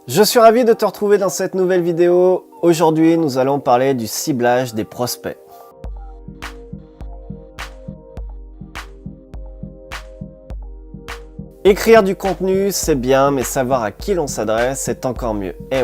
Je suis ravi de te retrouver dans cette nouvelle vidéo. Aujourd'hui, nous allons parler du ciblage des prospects. Écrire du contenu, c'est bien, mais savoir à qui l'on s'adresse, c'est encore mieux. Et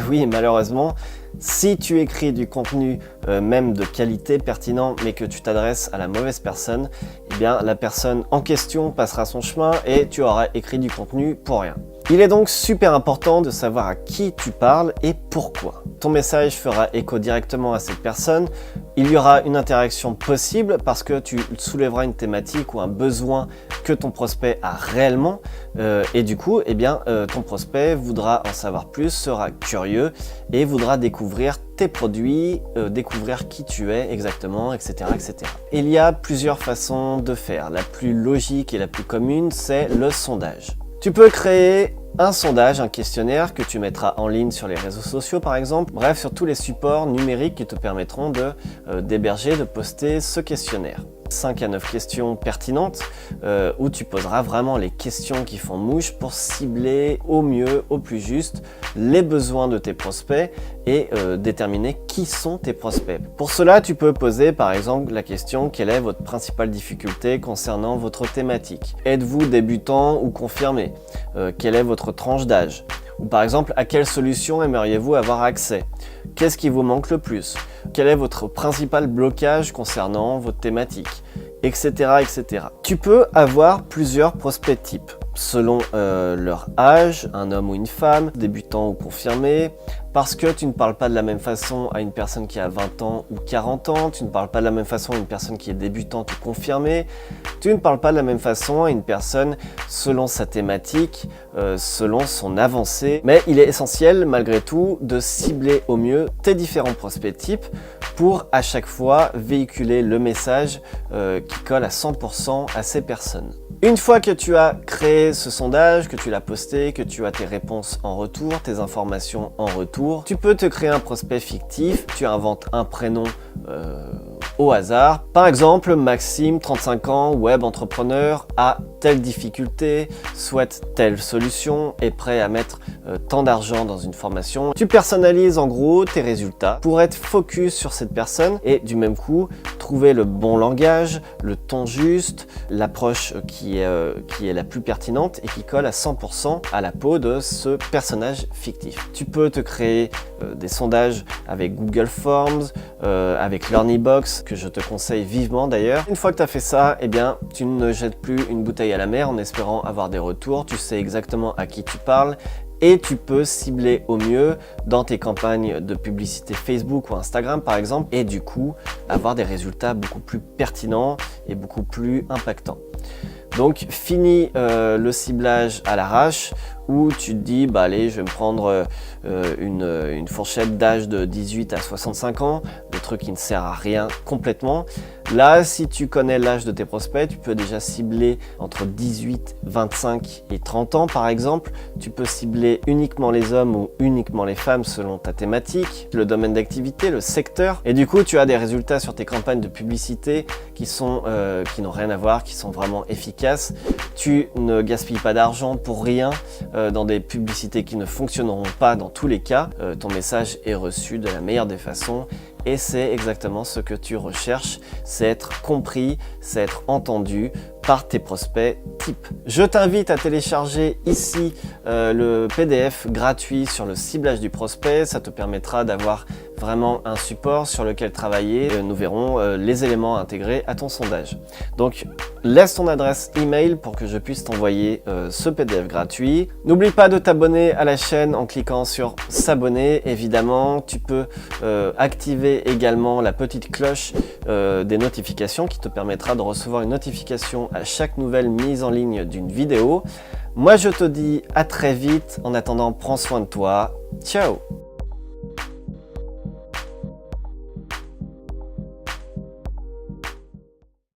oui, malheureusement, si tu écris du contenu même de qualité, pertinent, mais que tu t'adresses à la mauvaise personne, eh bien la personne en question passera son chemin et tu auras écrit du contenu pour rien. Il est donc super important de savoir à qui tu parles et pourquoi. Ton message fera écho directement à cette personne. Il y aura une interaction possible parce que tu soulèveras une thématique ou un besoin que ton prospect a réellement et du coup, ton prospect voudra en savoir plus, sera curieux et voudra découvrir tes produits, découvrir qui tu es exactement, etc., etc. Il y a plusieurs façons de faire. La plus logique et la plus commune, c'est le sondage. Tu peux créer un sondage, un questionnaire que tu mettras en ligne sur les réseaux sociaux par exemple, bref sur tous les supports numériques qui te permettront d'héberger, de poster ce questionnaire. 5 à 9 questions pertinentes où tu poseras vraiment les questions qui font mouche pour cibler au mieux, au plus juste les besoins de tes prospects et déterminer qui sont tes prospects. Pour cela, tu peux poser par exemple la question: quelle est votre principale difficulté concernant votre thématique? Êtes-vous débutant ou confirmé? Quelle est votre tranche d'âge? Ou par exemple, à quelle solution aimeriez-vous avoir accès? Qu'est-ce qui vous manque le plus? Quel est votre principal blocage concernant votre thématique? Etc., etc. Tu peux avoir plusieurs prospects types selon leur âge, un homme ou une femme, débutant ou confirmé, parce que tu ne parles pas de la même façon à une personne qui a 20 ans ou 40 ans, tu ne parles pas de la même façon à une personne qui est débutante ou confirmée, tu ne parles pas de la même façon à une personne selon sa thématique, selon son avancée, mais il est essentiel malgré tout de cibler au mieux tes différents prospects types pour à chaque fois véhiculer le message qui colle à 100% à ces personnes. Une fois que tu as créé ce sondage, que tu l'as posté, que tu as tes réponses en retour, tes informations en retour, tu peux te créer un prospect fictif. Tu inventes un prénom au hasard. Par exemple, Maxime, 35 ans, web entrepreneur, a telle difficulté, souhaite telle solution, est prêt à mettre tant d'argent dans une formation. Tu personnalises en gros tes résultats pour être focus sur cette personne et du même coup trouver le bon langage, le ton juste, l'approche qui est la plus pertinente et qui colle à 100% à la peau de ce personnage fictif. Tu peux te créer des sondages avec Google Forms, avec Learnybox, que je te conseille vivement d'ailleurs. Une fois que tu as fait ça, eh bien, tu ne jettes plus une bouteille à la mer en espérant avoir des retours. Tu sais exactement à qui tu parles et tu peux cibler au mieux dans tes campagnes de publicité Facebook ou Instagram par exemple et du coup avoir des résultats beaucoup plus pertinents et beaucoup plus impactants. Donc fini le ciblage à l'arrache où tu te dis bah allez, je vais me prendre une fourchette d'âge de 18 à 65 ans, le truc qui ne sert à rien complètement. Là, si tu connais l'âge de tes prospects, tu peux déjà cibler entre 18, 25 et 30 ans par exemple. Tu peux cibler uniquement les hommes ou uniquement les femmes selon ta thématique, le domaine d'activité, le secteur. Et du coup, tu as des résultats sur tes campagnes de publicité qui n'ont rien à voir, qui sont vraiment efficaces. Tu ne gaspilles pas d'argent pour rien dans des publicités qui ne fonctionneront pas dans tous les cas. Ton message est reçu de la meilleure des façons. Et c'est exactement ce que tu recherches, c'est être compris, c'est être entendu par tes prospects types. Je t'invite à télécharger ici le PDF gratuit sur le ciblage du prospect. Ça te permettra d'avoir vraiment un support sur lequel travailler. Nous verrons les éléments intégrés à ton sondage. Donc laisse ton adresse email pour que je puisse t'envoyer ce PDF gratuit. N'oublie pas de t'abonner à la chaîne en cliquant sur s'abonner. Évidemment, tu peux activer également la petite cloche des notifications qui te permettra de recevoir une notification à chaque nouvelle mise en ligne d'une vidéo. Moi je te dis à très vite, en attendant prends soin de toi, ciao!